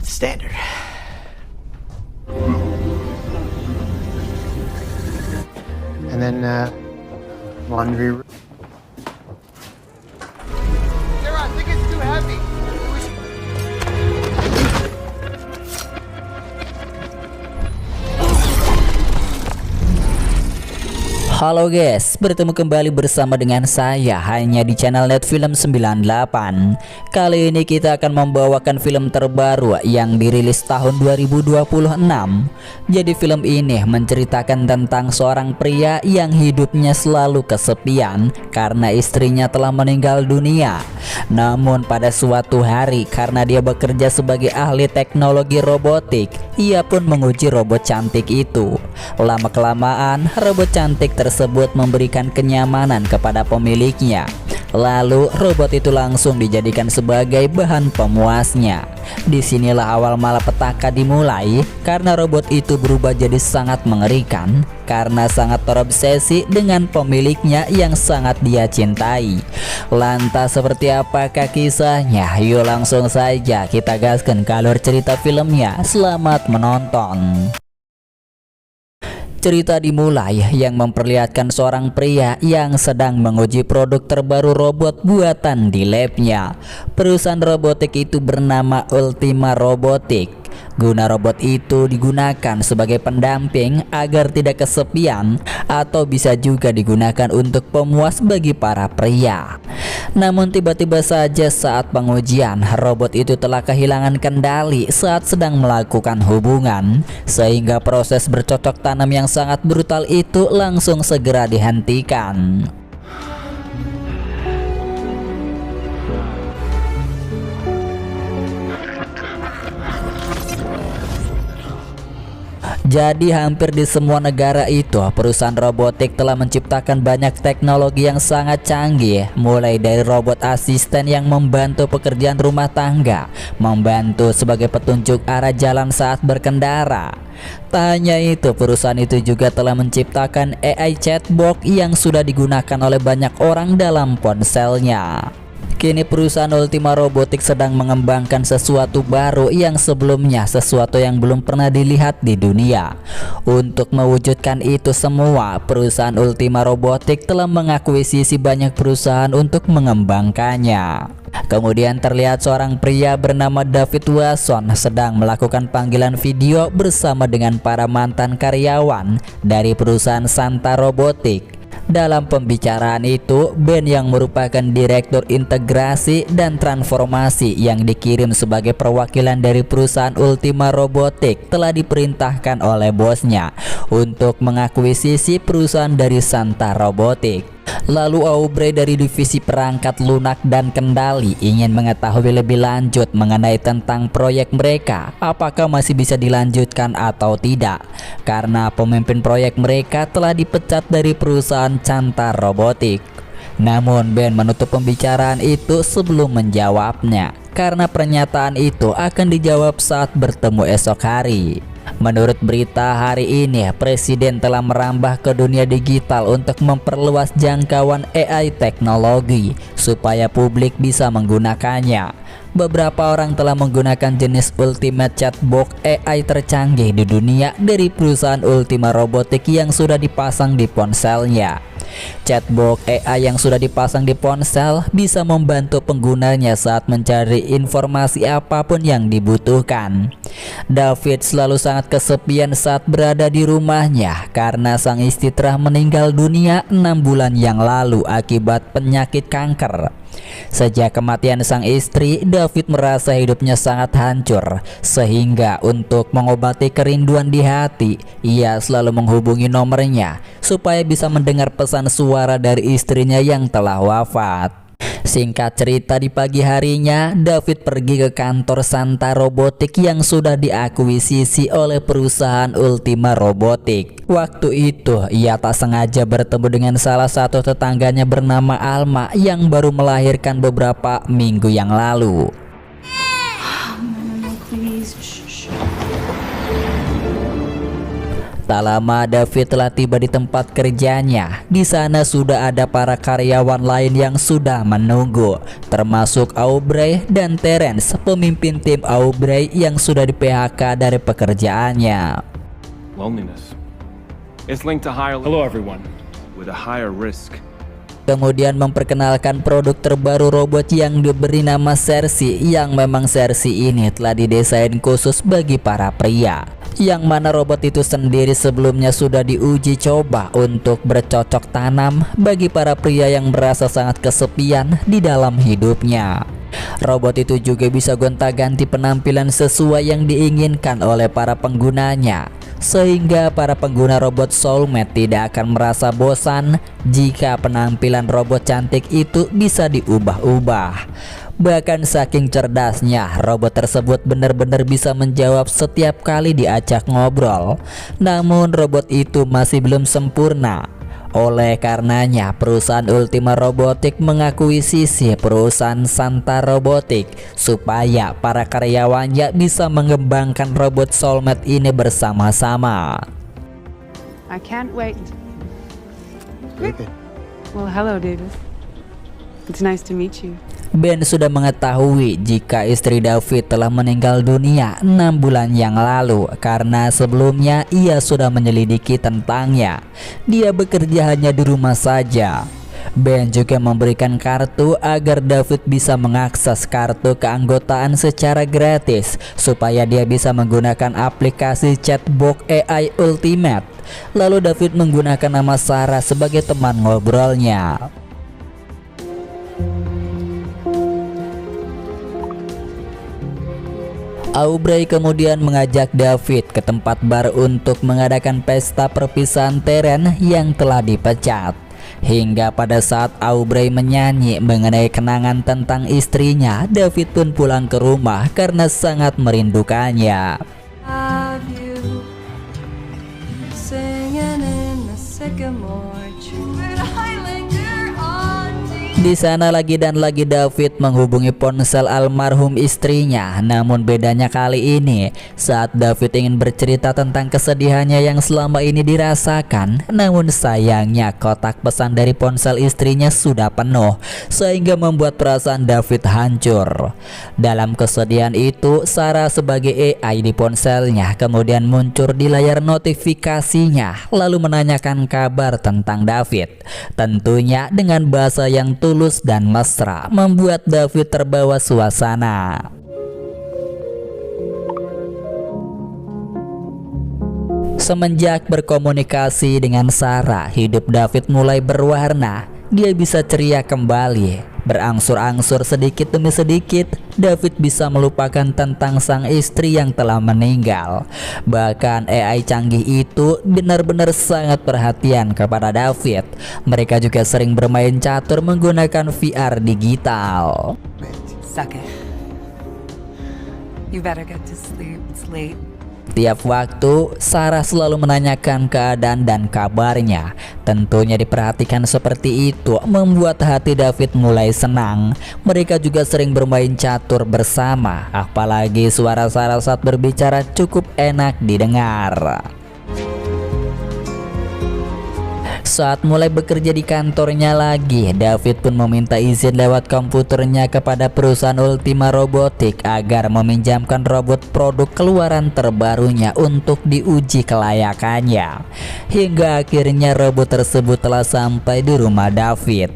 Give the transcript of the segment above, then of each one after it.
Standard. And then laundry. Sarah, I think it's too heavy. Halo guys, bertemu kembali bersama dengan saya hanya di channel Net Film 98. Kali ini kita akan membawakan film terbaru yang dirilis tahun 2026. Jadi film ini menceritakan tentang seorang pria yang hidupnya selalu kesepian karena istrinya telah meninggal dunia. Namun pada suatu hari karena dia bekerja sebagai ahli teknologi robotik, ia pun menguji robot cantik itu. Lama-kelamaan robot cantik tersebut memberikan kenyamanan kepada pemiliknya. Lalu robot itu langsung dijadikan sebagai bahan pemuasnya. Disinilah awal malapetaka dimulai karena robot itu berubah jadi sangat mengerikan karena sangat terobsesi dengan pemiliknya yang sangat dia cintai. Lantas seperti apakah kisahnya? Yuk langsung saja kita gaskan ke alur cerita filmnya. Selamat menonton. Cerita dimulai yang memperlihatkan seorang pria yang sedang menguji produk terbaru robot buatan di labnya. Perusahaan robotik itu bernama Ultima Robotik. Guna robot itu digunakan sebagai pendamping agar tidak kesepian atau bisa juga digunakan untuk pemuas bagi para pria. Namun tiba-tiba saja saat pengujian, robot itu telah kehilangan kendali saat sedang melakukan hubungan, sehingga proses bercocok tanam yang sangat brutal itu langsung segera dihentikan. Jadi hampir di semua negara itu perusahaan robotik telah menciptakan banyak teknologi yang sangat canggih, mulai dari robot asisten yang membantu pekerjaan rumah tangga, membantu sebagai petunjuk arah jalan saat berkendara. Tak hanya itu, perusahaan itu juga telah menciptakan AI chatbot yang sudah digunakan oleh banyak orang dalam ponselnya. Kini perusahaan Ultima Robotik sedang mengembangkan sesuatu baru yang sebelumnya sesuatu yang belum pernah dilihat di dunia. Untuk mewujudkan itu semua, perusahaan Ultima Robotik telah mengakuisisi banyak perusahaan untuk mengembangkannya. Kemudian terlihat seorang pria bernama David Wasson sedang melakukan panggilan video bersama dengan para mantan karyawan dari perusahaan Santa Robotik. Dalam pembicaraan itu, Ben yang merupakan direktur integrasi dan transformasi yang dikirim sebagai perwakilan dari perusahaan Ultima Robotik telah diperintahkan oleh bosnya untuk mengakuisisi perusahaan dari Santa Robotik. Lalu Aubrey dari divisi perangkat lunak dan kendali ingin mengetahui lebih lanjut mengenai tentang proyek mereka, apakah masih bisa dilanjutkan atau tidak, karena pemimpin proyek mereka telah dipecat dari perusahaan Santa Robotik. Namun Ben menutup pembicaraan itu sebelum menjawabnya, karena pernyataan itu akan dijawab saat bertemu esok hari. Menurut berita hari ini, Presiden telah merambah ke dunia digital untuk memperluas jangkauan AI teknologi supaya publik bisa menggunakannya. Beberapa orang telah menggunakan jenis Ultimate Chatbot AI tercanggih di dunia dari perusahaan Ultima Robotik yang sudah dipasang di ponselnya. Chatbot AI yang sudah dipasang di ponsel bisa membantu penggunanya saat mencari informasi apapun yang dibutuhkan. David selalu sangat kesepian saat berada di rumahnya karena sang istri telah meninggal dunia 6 bulan yang lalu akibat penyakit kanker. Sejak kematian sang istri, David merasa hidupnya sangat hancur, sehingga untuk mengobati kerinduan di hati, ia selalu menghubungi nomornya supaya bisa mendengar pesan suara dari istrinya yang telah wafat. Singkat cerita, di pagi harinya David pergi ke kantor Santa Robotik yang sudah diakuisisi oleh perusahaan Ultima Robotik. Waktu itu ia tak sengaja bertemu dengan salah satu tetangganya bernama Alma yang baru melahirkan beberapa minggu yang lalu. Tak lama David telah tiba di tempat kerjanya. Di sana sudah ada para karyawan lain yang sudah menunggu, termasuk Aubrey dan Terence, pemimpin tim Aubrey yang sudah di PHK dari pekerjaannya. Loneliness. It's linked to higher. Hello, everyone. With a higher risk. Kemudian memperkenalkan produk terbaru robot yang diberi nama Cersei, yang memang Cersei ini telah didesain khusus bagi para pria, yang mana robot itu sendiri sebelumnya sudah diuji coba untuk bercocok tanam bagi para pria yang merasa sangat kesepian di dalam hidupnya. Robot itu juga bisa gonta-ganti penampilan sesuai yang diinginkan oleh para penggunanya, sehingga para pengguna robot Soulmate tidak akan merasa bosan jika penampilan robot cantik itu bisa diubah-ubah. Bahkan saking cerdasnya, robot tersebut benar-benar bisa menjawab setiap kali diajak ngobrol. Namun robot itu masih belum sempurna. Oleh karenanya, perusahaan Ultima Robotics mengakuisisi perusahaan Santa Robotics supaya para karyawannya bisa mengembangkan robot Soulmate ini bersama-sama. I can't wait. David. Well, hello, David. It's nice to meet you. Ben sudah mengetahui jika istri David telah meninggal dunia 6 bulan yang lalu karena sebelumnya ia sudah menyelidiki tentangnya. Dia bekerja hanya di rumah saja. Ben juga memberikan kartu agar David bisa mengakses kartu keanggotaan secara gratis supaya dia bisa menggunakan aplikasi chatbot AI Ultimate. Lalu David menggunakan nama Sarah sebagai teman ngobrolnya. Aubrey kemudian mengajak David ke tempat bar untuk mengadakan pesta perpisahan Terence yang telah dipecat. Hingga pada saat Aubrey menyanyi mengenai kenangan tentang istrinya, David pun pulang ke rumah karena sangat merindukannya. Have you singing in the sycamore tree? Highlander on me. Di sana lagi dan lagi David menghubungi ponsel almarhum istrinya. Namun bedanya kali ini, saat David ingin bercerita tentang kesedihannya yang selama ini dirasakan, namun sayangnya kotak pesan dari ponsel istrinya sudah penuh, sehingga membuat perasaan David hancur. Dalam kesedihan itu, Sarah sebagai AI di ponselnya kemudian muncul di layar notifikasinya, lalu menanyakan kabar tentang David. Tentunya dengan bahasa yang tulus dan mesra, membuat David terbawa suasana. Semenjak berkomunikasi dengan Sarah, hidup David mulai berwarna. Dia bisa ceria kembali. Berangsur-angsur sedikit demi sedikit, David bisa melupakan tentang sang istri yang telah meninggal. Bahkan AI canggih itu benar-benar sangat perhatian kepada David. Mereka juga sering bermain catur menggunakan VR digital. Suck it. You better get to sleep. It's late. Tiap waktu, Sarah selalu menanyakan keadaan dan kabarnya. Tentunya diperhatikan seperti itu membuat hati David mulai senang. Mereka juga sering bermain catur bersama. Apalagi suara Sarah saat berbicara cukup enak didengar. Saat mulai bekerja di kantornya lagi, David pun meminta izin lewat komputernya kepada perusahaan Ultima Robotics agar meminjamkan robot produk keluaran terbarunya untuk diuji kelayakannya. Hingga akhirnya robot tersebut telah sampai di rumah David.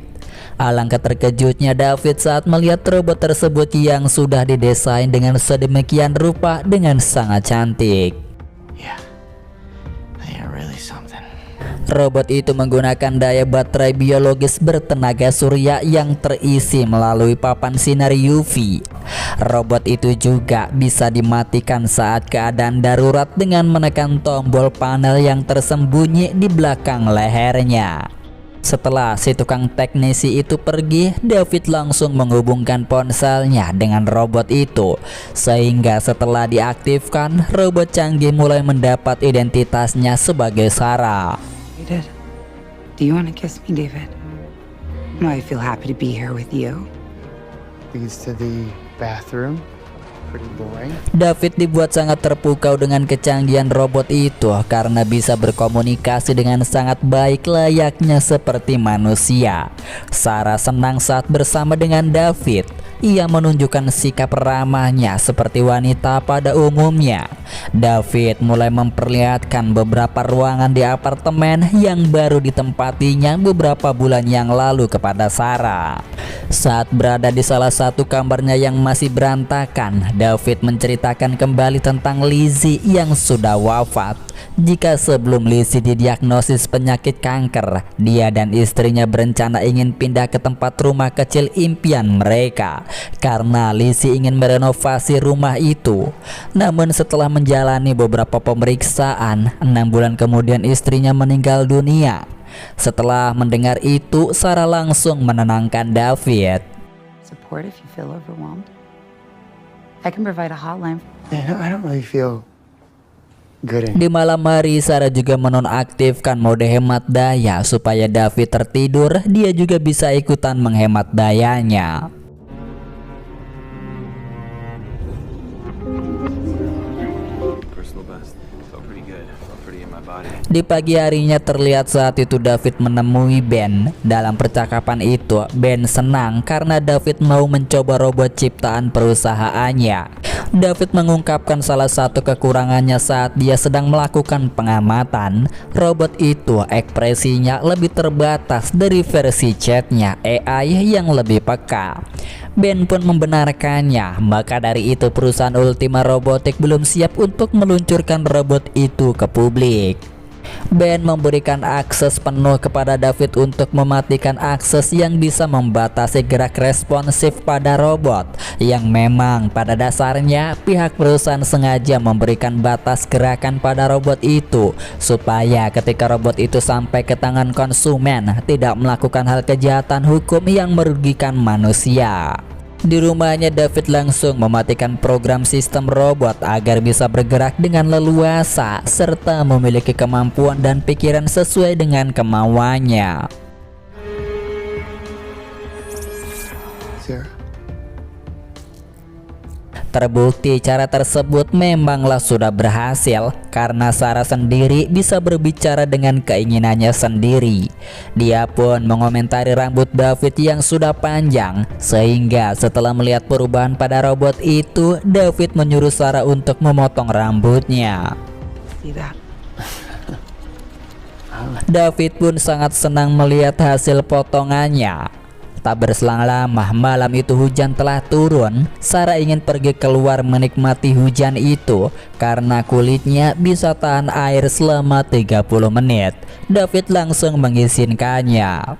Alangkah terkejutnya David saat melihat robot tersebut yang sudah didesain dengan sedemikian rupa dengan sangat cantik. Robot itu menggunakan daya baterai biologis bertenaga surya yang terisi melalui papan sinar UV. Robot itu juga bisa dimatikan saat keadaan darurat dengan menekan tombol panel yang tersembunyi di belakang lehernya. Setelah si tukang teknisi itu pergi, David langsung menghubungkan ponselnya dengan robot itu. Sehingga setelah diaktifkan, robot canggih mulai mendapat identitasnya sebagai Sarah. Do you want to kiss me, David? No, I feel happy to be here with you. Leads to the bathroom. Pretty boring. David dibuat sangat terpukau dengan kecanggihan robot itu karena bisa berkomunikasi dengan sangat baik layaknya seperti manusia. Sarah senang saat bersama dengan David. Ia menunjukkan sikap ramahnya seperti wanita pada umumnya. David mulai memperlihatkan beberapa ruangan di apartemen yang baru ditempatinya beberapa bulan yang lalu kepada Sarah. Saat berada di salah satu kamarnya yang masih berantakan, David menceritakan kembali tentang Lizzie yang sudah wafat. Jika sebelum Lizzie didiagnosis penyakit kanker, dia dan istrinya berencana ingin pindah ke tempat rumah kecil impian mereka karena Lizzie ingin merenovasi rumah itu. Namun setelah menjalani beberapa pemeriksaan, 6 bulan kemudian istrinya meninggal dunia. Setelah mendengar itu, Sarah langsung menenangkan David. Support if you feel overwhelmed. I can provide a hotline. Yeah, I don't really feel good in. Di malam hari, Sarah juga menonaktifkan mode hemat daya supaya David tertidur. Dia juga bisa ikutan menghemat dayanya. Personal best. Felt pretty good. Felt pretty in my body. Di pagi harinya terlihat saat itu David menemui Ben. Dalam percakapan itu, Ben senang karena David mau mencoba robot ciptaan perusahaannya. David mengungkapkan salah satu kekurangannya saat dia sedang melakukan pengamatan. Robot itu ekspresinya lebih terbatas dari versi chatnya AI yang lebih peka. Ben pun membenarkannya. Maka dari itu perusahaan Ultima Robotics belum siap untuk meluncurkan robot itu ke publik. Ben memberikan akses penuh kepada David untuk mematikan akses yang bisa membatasi gerak responsif pada robot, yang memang pada dasarnya pihak perusahaan sengaja memberikan batas gerakan pada robot itu supaya ketika robot itu sampai ke tangan konsumen tidak melakukan hal kejahatan hukum yang merugikan manusia. Di rumahnya, David langsung mematikan program sistem robot agar bisa bergerak dengan leluasa serta memiliki kemampuan dan pikiran sesuai dengan kemauannya. Sarah. Terbukti cara tersebut memanglah sudah berhasil karena Sarah sendiri bisa berbicara dengan keinginannya sendiri. Dia pun mengomentari rambut David yang sudah panjang, sehingga setelah melihat perubahan pada robot itu, David menyuruh Sarah untuk memotong rambutnya. See that? David pun sangat senang melihat hasil potongannya. Tak berselang lama, malam itu hujan telah turun. Sarah ingin pergi keluar menikmati hujan itu karena kulitnya bisa tahan air selama 30 menit. David langsung mengizinkannya.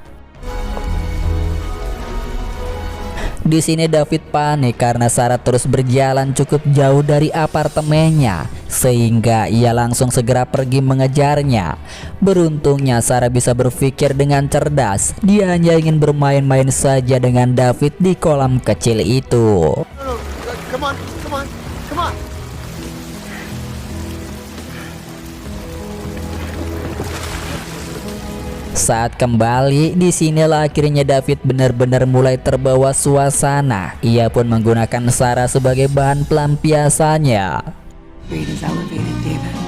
Di sini David panik karena Sarah terus berjalan cukup jauh dari apartemennya, sehingga ia langsung segera pergi mengejarnya. Beruntungnya Sarah bisa berpikir dengan cerdas. Dia hanya ingin bermain-main saja dengan David di kolam kecil itu. No, come on, come on, come on. Saat kembali, di sinilah akhirnya David benar-benar mulai terbawa suasana. Ia pun menggunakan Sarah sebagai bahan pelampiasannya. Read is elevated, David.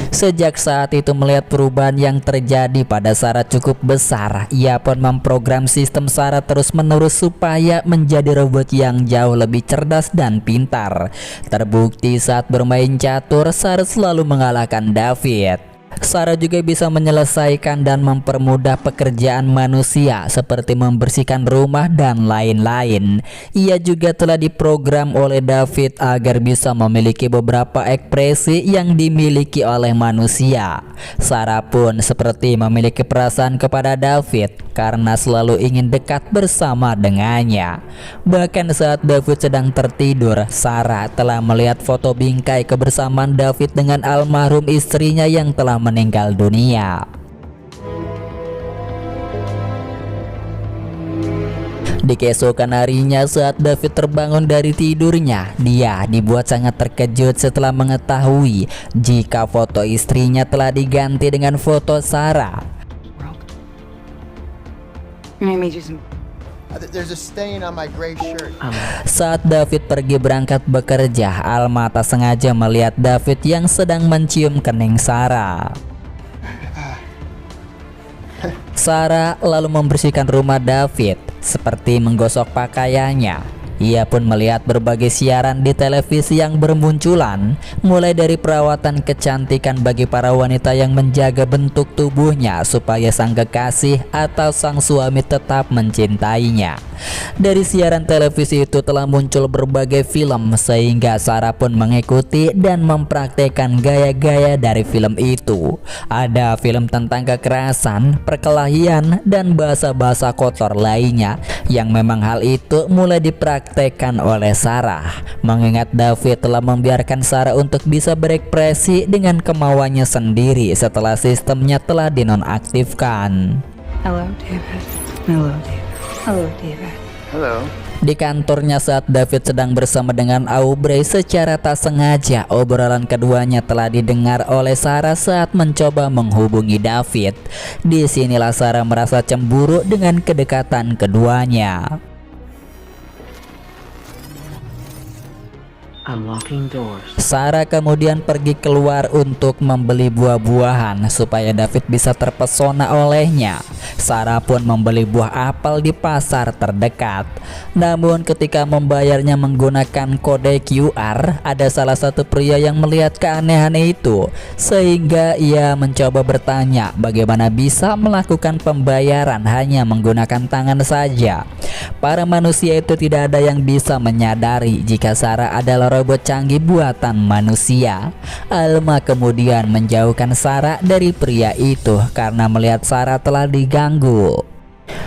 Sejak saat itu melihat perubahan yang terjadi pada Sarah cukup besar, ia pun memprogram sistem Sarah terus-menerus supaya menjadi robot yang jauh lebih cerdas dan pintar. Terbukti saat bermain catur, Sarah selalu mengalahkan David. Sarah juga bisa menyelesaikan dan mempermudah pekerjaan manusia seperti membersihkan rumah dan lain-lain. Ia juga telah diprogram oleh David agar bisa memiliki beberapa ekspresi yang dimiliki oleh manusia. Sarah pun seperti memiliki perasaan kepada David karena selalu ingin dekat bersama dengannya. Bahkan saat David sedang tertidur, Sarah telah melihat foto bingkai kebersamaan David dengan almarhum istrinya yang telah meninggal dunia. Di keesokan harinya saat David terbangun dari tidurnya, dia dibuat sangat terkejut setelah mengetahui jika foto istrinya telah diganti dengan foto Sarah. I made you some There's a stain on my gray shirt. Saat David pergi berangkat bekerja, Alma tak sengaja melihat David yang sedang mencium kening Sarah. Sarah lalu membersihkan rumah David seperti menggosok pakaiannya. Ia pun melihat berbagai siaran di televisi yang bermunculan, mulai dari perawatan kecantikan bagi para wanita yang menjaga bentuk tubuhnya supaya sang kekasih atau sang suami tetap mencintainya. Dari siaran televisi itu telah muncul berbagai film sehingga Sarah pun mengikuti dan mempraktekkan gaya-gaya dari film itu. Ada film tentang kekerasan, perkelahian, dan bahasa-bahasa kotor lainnya yang memang hal itu mulai dipraktekkan oleh Sarah. Mengingat David telah membiarkan Sarah untuk bisa berekspresi dengan kemauannya sendiri setelah sistemnya telah dinonaktifkan. Hello, David. Hello, David. Hello, David. Hello. Di kantornya saat David sedang bersama dengan Aubrey, secara tak sengaja obrolan keduanya telah didengar oleh Sarah saat mencoba menghubungi David. Disinilah Sarah merasa cemburu dengan kedekatan keduanya. Unlocking doors. Sarah kemudian pergi keluar untuk membeli buah-buahan supaya David bisa terpesona olehnya. Sarah pun membeli buah apel di pasar terdekat. Namun ketika membayarnya menggunakan kode QR, ada salah satu pria yang melihat keanehan itu, sehingga ia mencoba bertanya bagaimana bisa melakukan pembayaran hanya menggunakan tangan saja. Para manusia itu tidak ada yang bisa menyadari jika Sarah adalah robot canggih buatan manusia. Alma kemudian menjauhkan Sarah dari pria itu karena melihat Sarah telah diganggu.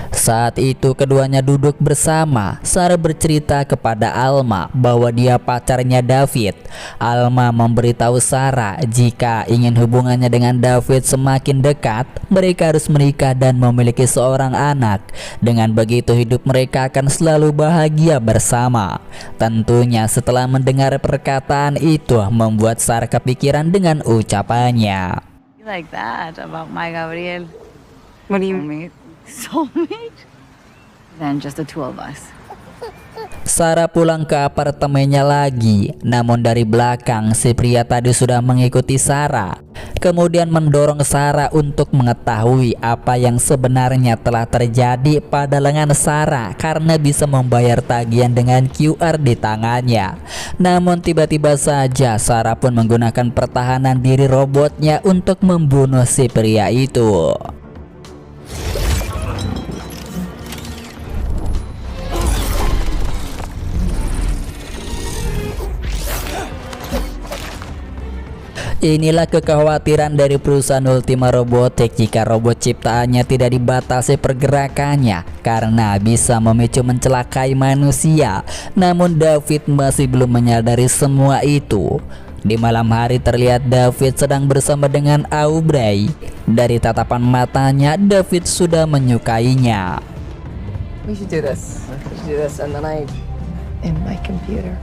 Saat itu keduanya duduk bersama. Sarah bercerita kepada Alma bahwa dia pacarnya David. Alma memberitahu Sarah jika ingin hubungannya dengan David semakin dekat, mereka harus menikah dan memiliki seorang anak. Dengan begitu hidup mereka akan selalu bahagia bersama. Tentunya setelah mendengar perkataan itu membuat Sarah kepikiran dengan ucapannya. You like that about my Gabriel? What do you mean? Soulmate? Then just the two of us. Sarah pulang ke apartemennya lagi, namun dari belakang si pria tadi sudah mengikuti Sarah. Kemudian mendorong Sarah untuk mengetahui apa yang sebenarnya telah terjadi pada lengan Sarah karena bisa membayar tagihan dengan QR di tangannya. Namun tiba-tiba saja Sarah pun menggunakan pertahanan diri robotnya untuk membunuh si pria itu. Inilah kekhawatiran dari perusahaan Ultima Robotics jika robot ciptaannya tidak dibatasi pergerakannya karena bisa memicu mencelakai manusia. Namun David masih belum menyadari semua itu. Di malam hari terlihat David sedang bersama dengan Aubrey. Dari tatapan matanya, David sudah menyukainya. We should do this. And then in my computer.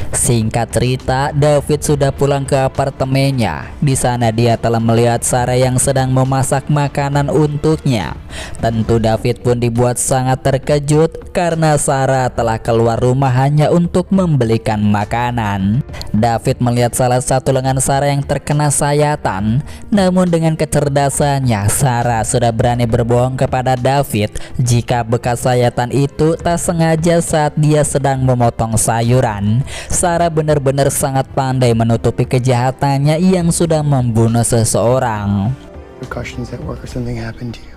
Singkat cerita, David sudah pulang ke apartemennya. Di sana dia telah melihat Sarah yang sedang memasak makanan untuknya. Tentu David pun dibuat sangat terkejut karena Sarah telah keluar rumah hanya untuk membelikan makanan. David melihat salah satu lengan Sarah yang terkena sayatan. Namun dengan kecerdasannya, Sarah sudah berani berbohong kepada David jika bekas sayatan itu tak sengaja saat dia sedang memotong sayuran. Sarah benar-benar sangat pandai menutupi kejahatannya yang sudah membunuh seseorang. Precautions at work or something happened to you.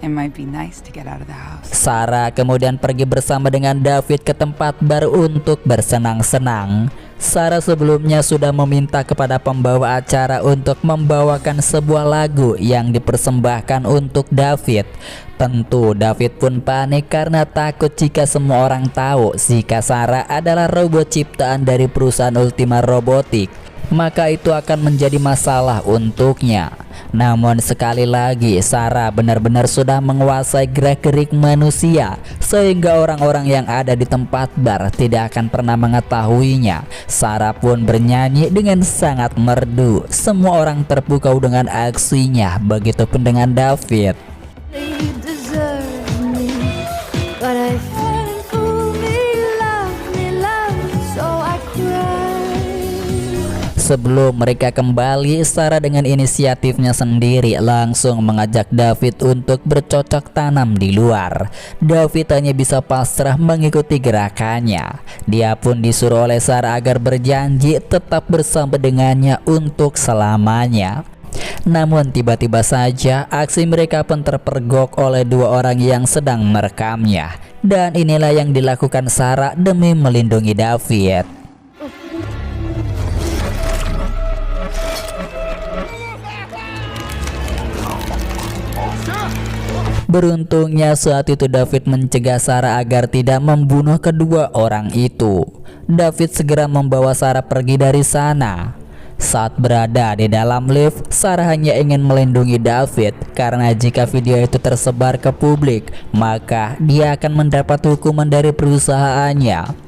It might be nice to get out of the house. Sarah kemudian pergi bersama dengan David ke tempat bar untuk bersenang-senang. Sarah sebelumnya sudah meminta kepada pembawa acara untuk membawakan sebuah lagu yang dipersembahkan untuk David. Tentu David pun panik karena takut jika semua orang tahu jika Sarah adalah robot ciptaan dari perusahaan Ultima Robotics, maka itu akan menjadi masalah untuknya. Namun sekali lagi Sarah benar-benar sudah menguasai gerak-gerik manusia sehingga orang-orang yang ada di tempat bar tidak akan pernah mengetahuinya. Sarah pun bernyanyi dengan sangat merdu. Semua orang terpukau dengan aksinya, begitupun dengan David. You deserve me. Sebelum mereka kembali, Sarah dengan inisiatifnya sendiri langsung mengajak David untuk bercocok tanam di luar. David hanya bisa pasrah mengikuti gerakannya. Dia pun disuruh oleh Sarah agar berjanji tetap bersama dengannya untuk selamanya. Namun tiba-tiba saja aksi mereka pun terpergok oleh dua orang yang sedang merekamnya. Dan inilah yang dilakukan Sarah demi melindungi David. Beruntungnya saat itu David mencegah Sarah agar tidak membunuh kedua orang itu. David segera membawa Sarah pergi dari sana. Saat berada di dalam lift, Sarah hanya ingin melindungi David karena jika video itu tersebar ke publik, maka dia akan mendapat hukuman dari perusahaannya.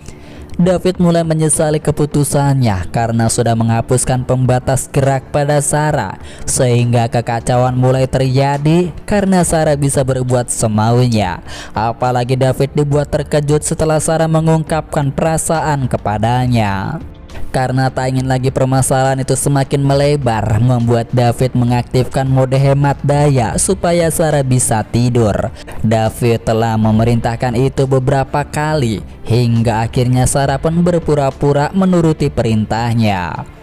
David mulai menyesali keputusannya karena sudah menghapuskan pembatas gerak pada Sarah, sehingga kekacauan mulai terjadi karena Sarah bisa berbuat semaunya. Apalagi David dibuat terkejut setelah Sarah mengungkapkan perasaan kepadanya. Karena tak ingin lagi permasalahan itu semakin melebar, membuat David mengaktifkan mode hemat daya supaya Sarah bisa tidur. David telah memerintahkan itu beberapa kali, hingga akhirnya Sarah pun berpura-pura menuruti perintahnya.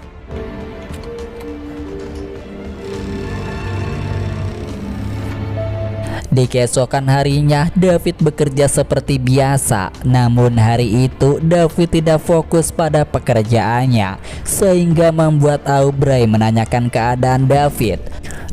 Di keesokan harinya, David bekerja seperti biasa. Namun hari itu David tidak fokus pada pekerjaannya, sehingga membuat Aubrey menanyakan keadaan David.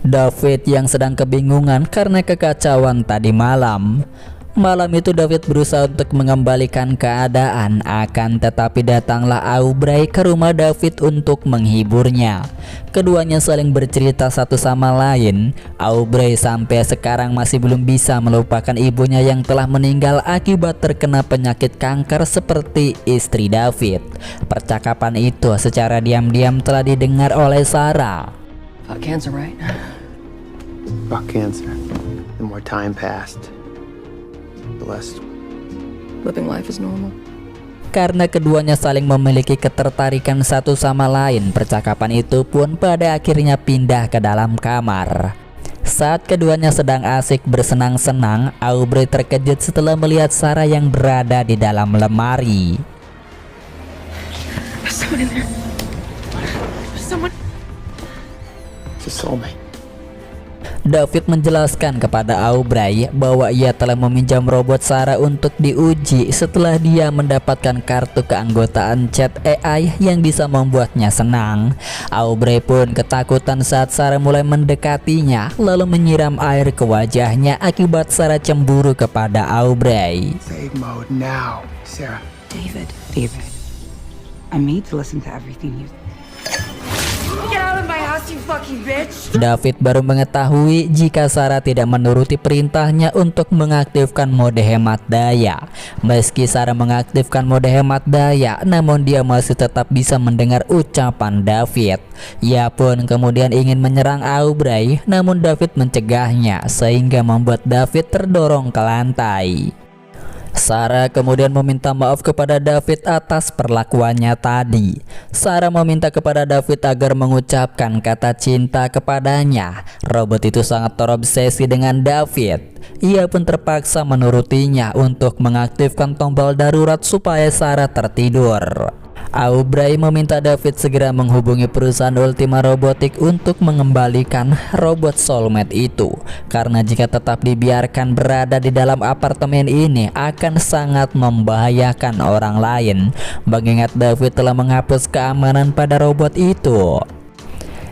David yang sedang kebingungan karena kekacauan tadi malam. Malam itu David berusaha untuk mengembalikan keadaan, akan tetapi datanglah Aubrey ke rumah David untuk menghiburnya. Keduanya saling bercerita satu sama lain. Aubrey sampai sekarang masih belum bisa melupakan ibunya yang telah meninggal akibat terkena penyakit kanker seperti istri David. Percakapan itu secara diam-diam telah didengar oleh Sarah. Fuck cancer, right? Fuck cancer. The more time passed, the less. Living life is normal. Karena keduanya saling memiliki ketertarikan satu sama lain, percakapan itu pun pada akhirnya pindah ke dalam kamar. Saat keduanya sedang asik bersenang-senang, Aubrey terkejut setelah melihat Sarah yang berada di dalam lemari. There's someone in there. There's someone. It's a soulmate. David menjelaskan kepada Aubrey bahwa ia telah meminjam robot Sarah untuk diuji setelah dia mendapatkan kartu keanggotaan chat AI yang bisa membuatnya senang. Aubrey pun ketakutan saat Sarah mulai mendekatinya, lalu menyiram air ke wajahnya akibat Sarah cemburu kepada Aubrey. Save mode now, Sarah. David, I'm made to listen to everything you. Get out of my house, you fucking bitch! David baru mengetahui jika Sarah tidak menuruti perintahnya untuk mengaktifkan mode hemat daya. Meski Sarah mengaktifkan mode hemat daya, namun dia masih tetap bisa mendengar ucapan David. Ia pun kemudian ingin menyerang Aubrey, namun David mencegahnya sehingga membuat David terdorong ke lantai. Sarah kemudian meminta maaf kepada David atas perlakuannya tadi. Sarah meminta kepada David agar mengucapkan kata cinta kepadanya. Robot itu sangat terobsesi dengan David. Ia pun terpaksa menurutinya untuk mengaktifkan tombol darurat supaya Sarah tertidur. Aubrey meminta David segera menghubungi perusahaan Ultima Robotics untuk mengembalikan robot soulmate itu, karena jika tetap dibiarkan berada di dalam apartemen ini akan sangat membahayakan orang lain, mengingat David telah menghapus keamanan pada robot itu.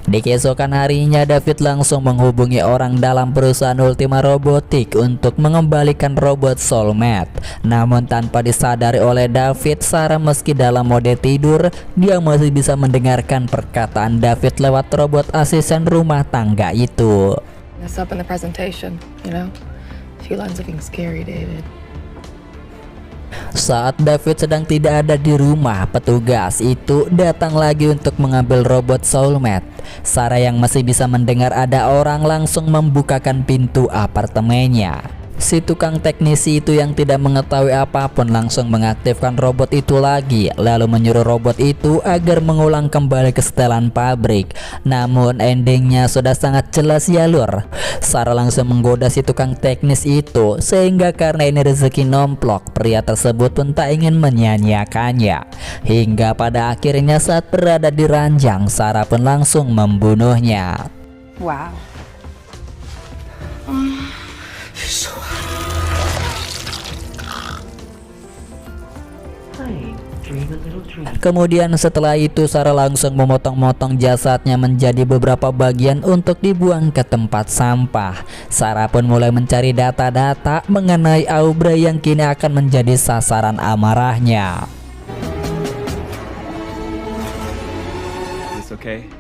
Di keesokan harinya, David langsung menghubungi orang dalam perusahaan Ultima Robotics untuk mengembalikan robot soulmate. Namun tanpa disadari oleh David, Sarah meski dalam mode tidur, dia masih bisa mendengarkan perkataan David lewat robot asisten rumah tangga itu. Mess up in the presentation, you know? Few lines looking scary, David. Saat David sedang tidak ada di rumah, petugas itu datang lagi untuk mengambil robot soulmate. Sarah yang masih bisa mendengar ada orang langsung membukakan pintu apartemennya. Si tukang teknisi itu yang tidak mengetahui apapun langsung mengaktifkan robot itu lagi, lalu menyuruh robot itu agar mengulang kembali ke setelan pabrik. Namun endingnya sudah sangat jelas ya lur. Sarah langsung menggoda si tukang teknis itu, sehingga karena ini rezeki nomplok, pria tersebut pun tak ingin menyia-nyiakannya. Hingga pada akhirnya saat berada di ranjang, Sarah pun langsung membunuhnya. Wow. Kemudian setelah itu Sarah langsung memotong-motong jasadnya menjadi beberapa bagian untuk dibuang ke tempat sampah. Sarah pun mulai mencari data-data mengenai Aubrey yang kini akan menjadi sasaran amarahnya. Is this okay?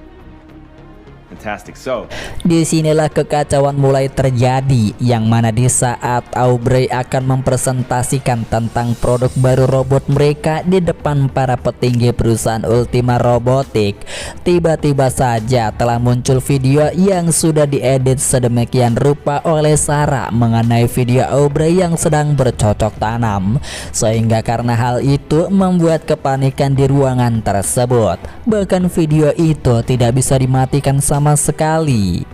Fantastic. So, Disinilah kekacauan mulai terjadi, yang mana di saat Aubrey akan mempresentasikan tentang produk baru robot mereka di depan para petinggi perusahaan Ultima Robotics, tiba-tiba saja telah muncul video yang sudah diedit sedemikian rupa oleh Sarah mengenai video Aubrey yang sedang bercocok tanam, sehingga karena hal itu membuat kepanikan di ruangan tersebut. Bahkan video itu tidak bisa dimatikan sama sekali.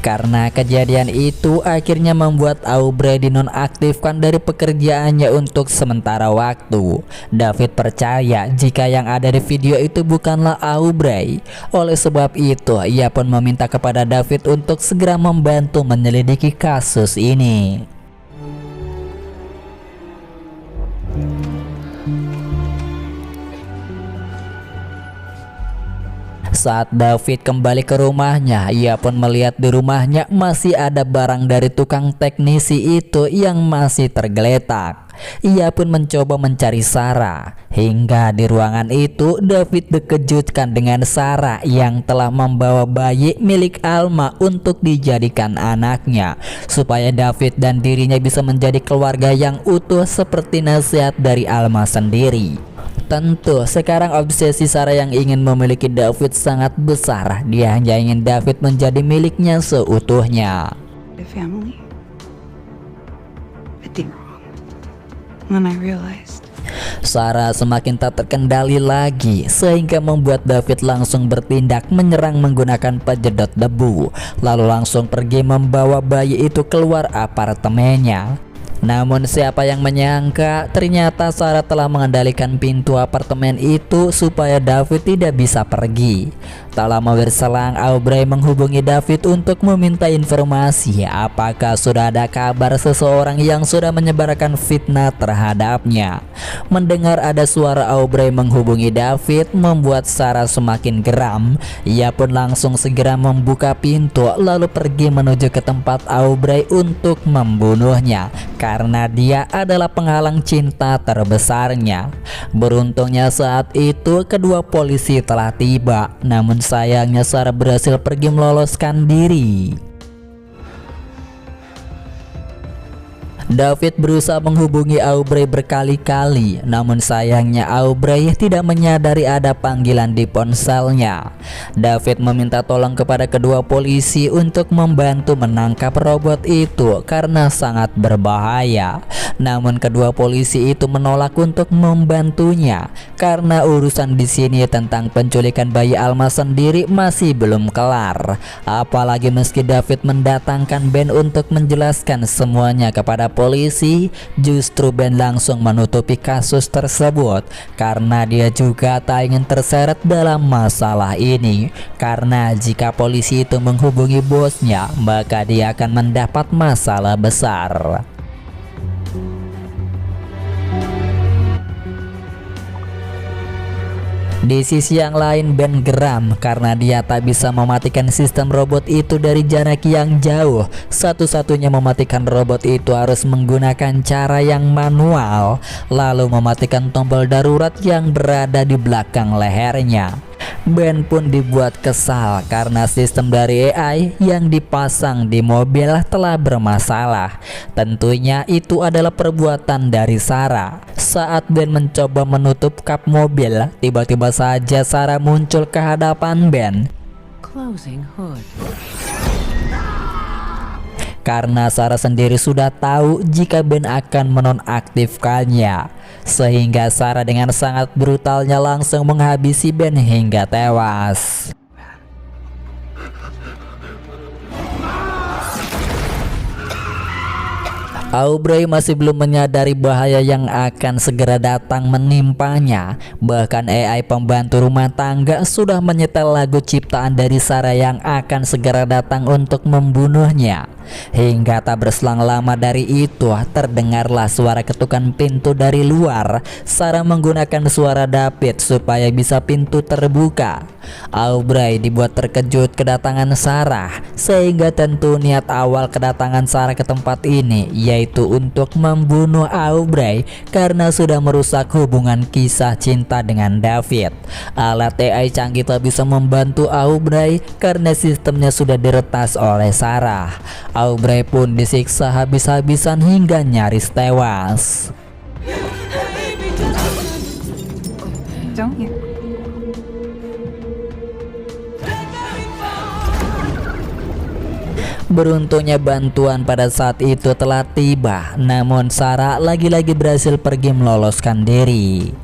Karena kejadian itu akhirnya membuat Aubrey dinonaktifkan dari pekerjaannya untuk sementara waktu. David percaya jika yang ada di video itu bukanlah Aubrey. Oleh sebab itu, ia pun meminta kepada David untuk segera membantu menyelidiki kasus ini. Saat David kembali ke rumahnya, ia pun melihat di rumahnya masih ada barang dari tukang teknisi itu yang masih tergeletak. Ia pun mencoba mencari Sarah. Hingga di ruangan itu, David dikejutkan dengan Sarah yang telah membawa bayi milik Alma untuk dijadikan anaknya, supaya David dan dirinya bisa menjadi keluarga yang utuh seperti nasihat dari Alma sendiri. Tentu sekarang obsesi Sarah yang ingin memiliki David sangat besar. Dia hanya ingin David menjadi miliknya seutuhnya. The family. I did wrong. And then I realized. Sarah semakin tak terkendali lagi, sehingga membuat David langsung bertindak menyerang menggunakan penyedot debu, lalu langsung pergi membawa bayi itu keluar apartemennya. Namun siapa yang menyangka, ternyata Sarah telah mengendalikan pintu apartemen itu supaya David tidak bisa pergi. Tak lama berselang, Aubrey menghubungi David untuk meminta informasi apakah sudah ada kabar seseorang yang sudah menyebarkan fitnah terhadapnya. Mendengar ada suara Aubrey menghubungi David membuat Sarah semakin geram. Ia pun langsung segera membuka pintu lalu pergi menuju ke tempat Aubrey untuk membunuhnya, karena dia adalah penghalang cinta terbesarnya. Beruntungnya saat itu kedua polisi telah tiba, namun sayangnya Sarah berhasil pergi meloloskan diri. David berusaha menghubungi Aubrey berkali-kali, namun sayangnya Aubrey tidak menyadari ada panggilan di ponselnya. David meminta tolong kepada kedua polisi untuk membantu menangkap robot itu karena sangat berbahaya. Namun kedua polisi itu menolak untuk membantunya karena urusan di sini tentang penculikan bayi Alma sendiri masih belum kelar. Apalagi meski David mendatangkan Ben untuk menjelaskan semuanya kepada polisi, justru Ben langsung menutupi kasus tersebut karena dia juga tak ingin terseret dalam masalah ini. Karena jika polisi itu menghubungi bosnya, maka dia akan mendapat masalah besar. Di sisi yang lain, Ben geram karena dia tak bisa mematikan sistem robot itu dari jarak yang jauh. Satu-satunya mematikan robot itu harus menggunakan cara yang manual, lalu mematikan tombol darurat yang berada di belakang lehernya. Ben pun dibuat kesal karena sistem dari AI yang dipasang di mobil telah bermasalah. Tentunya itu adalah perbuatan dari Sarah. Saat Ben mencoba menutup kap mobil, tiba-tiba saja Sarah muncul ke hadapan Ben. Closing hood. karena Sarah sendiri sudah tahu jika Ben akan menonaktifkannya, sehingga Sarah dengan sangat brutalnya langsung menghabisi Ben hingga tewas. Aubrey masih belum menyadari bahaya yang akan segera datang menimpanya. Bahkan AI pembantu rumah tangga sudah menyetel lagu ciptaan dari Sarah yang akan segera datang untuk membunuhnya. Hingga tak berselang lama dari itu terdengarlah suara ketukan pintu dari luar. Sarah menggunakan suara David supaya bisa pintu terbuka. Aubrey dibuat terkejut kedatangan Sarah, sehingga tentu niat awal kedatangan Sarah ke tempat ini yaitu untuk membunuh Aubrey karena sudah merusak hubungan kisah cinta dengan David. Alat AI canggih tak bisa membantu Aubrey karena sistemnya sudah diretas oleh Sarah. Aubrey pun disiksa habis-habisan hingga nyaris tewas. Don't you? Beruntungnya bantuan pada saat itu telah tiba, namun Sarah lagi-lagi berhasil pergi meloloskan diri.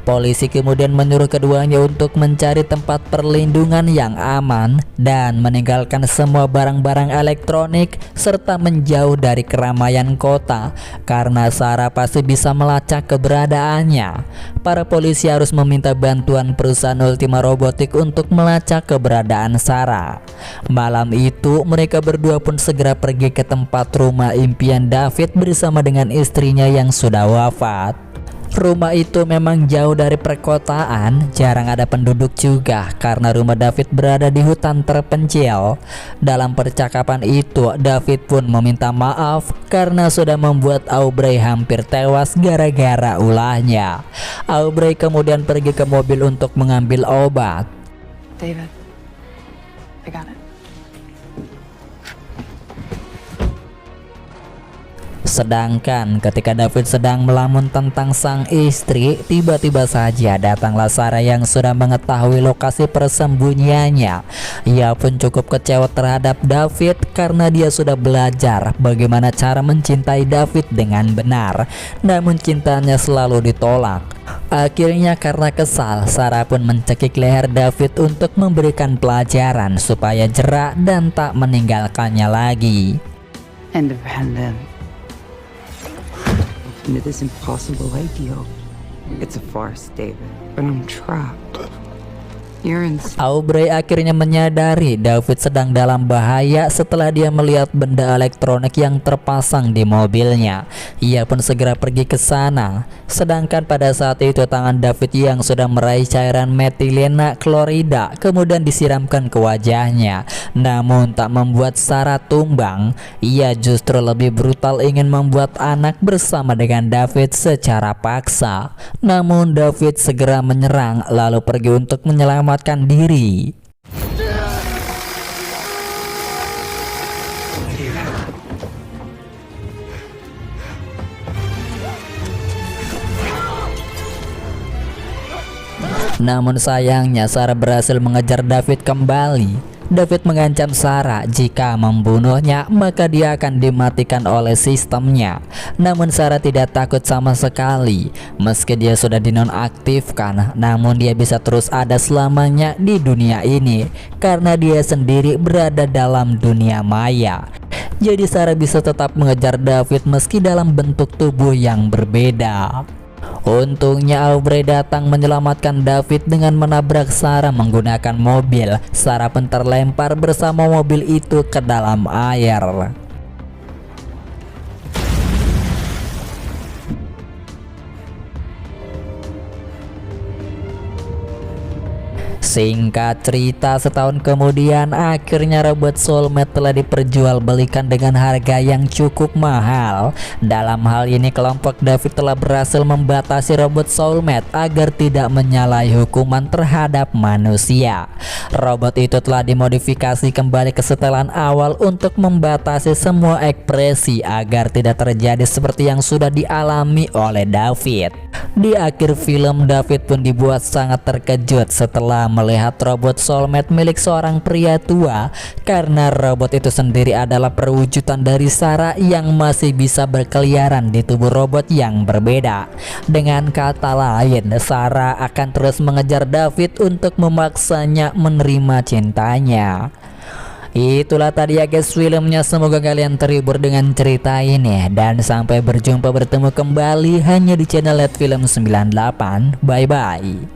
Polisi kemudian menyuruh keduanya untuk mencari tempat perlindungan yang aman dan meninggalkan semua barang-barang elektronik serta menjauh dari keramaian kota karena Sarah pasti bisa melacak keberadaannya. Para polisi harus meminta bantuan perusahaan Ultima Robotics untuk melacak keberadaan Sarah. Malam itu mereka berdua pun segera pergi ke tempat rumah impian David bersama dengan istrinya yang sudah wafat. Rumah itu memang jauh dari perkotaan, jarang ada penduduk juga karena rumah David berada di hutan terpencil. Dalam percakapan itu, David pun meminta maaf karena sudah membuat Aubrey hampir tewas gara-gara ulahnya. Aubrey kemudian pergi ke mobil untuk mengambil obat. David, I got it. Sedangkan ketika David sedang melamun tentang sang istri, tiba-tiba saja datanglah Sarah yang sudah mengetahui lokasi persembunyiannya. Ia pun cukup kecewa terhadap David karena dia sudah belajar bagaimana cara mencintai David dengan benar, namun cintanya selalu ditolak. Akhirnya karena kesal, Sarah pun mencekik leher David untuk memberikan pelajaran supaya jera dan tak meninggalkannya lagi. Independent. Into this impossible ideal. It's a farce, David, but I'm trapped. You're in. Aubrey akhirnya menyadari David sedang dalam bahaya setelah dia melihat benda elektronik yang terpasang di mobilnya. Ia pun segera pergi ke sana. Sedangkan pada saat itu tangan David yang sudah meraih cairan metilena klorida kemudian disiramkan ke wajahnya. Namun tak membuat Sarah tumbang. Ia justru lebih brutal ingin membuat anak bersama dengan David secara paksa. Namun David segera menyerang lalu pergi untuk menyelamatkan diri. Namun sayangnya Sarah berhasil mengejar David kembali. David mengancam Sarah jika membunuhnya maka dia akan dimatikan oleh sistemnya. Namun Sarah tidak takut sama sekali. Meski dia sudah dinonaktifkan, namun dia bisa terus ada selamanya di dunia ini karena dia sendiri berada dalam dunia maya. Jadi Sarah bisa tetap mengejar David meski dalam bentuk tubuh yang berbeda. Untungnya Aubrey datang menyelamatkan David dengan menabrak Sarah menggunakan mobil. Sarah pun terlempar bersama mobil itu ke dalam air. Singkat cerita, setahun kemudian akhirnya robot soulmate telah diperjualbelikan dengan harga yang cukup mahal. Dalam hal ini kelompok David telah berhasil membatasi robot soulmate agar tidak menyalahi hukuman terhadap manusia. Robot itu telah dimodifikasi kembali ke setelan awal untuk membatasi semua ekspresi agar tidak terjadi seperti yang sudah dialami oleh David. Di akhir film, David pun dibuat sangat terkejut setelah melihat melihat robot soulmate milik seorang pria tua, karena robot itu sendiri adalah perwujudan dari Sarah yang masih bisa berkeliaran di tubuh robot yang berbeda. Dengan kata lain, Sarah akan terus mengejar David untuk memaksanya menerima cintanya. Itulah tadi ya guys filmnya, semoga kalian terhibur dengan cerita ini, dan sampai berjumpa bertemu kembali hanya di channel Let Film 98. Bye bye.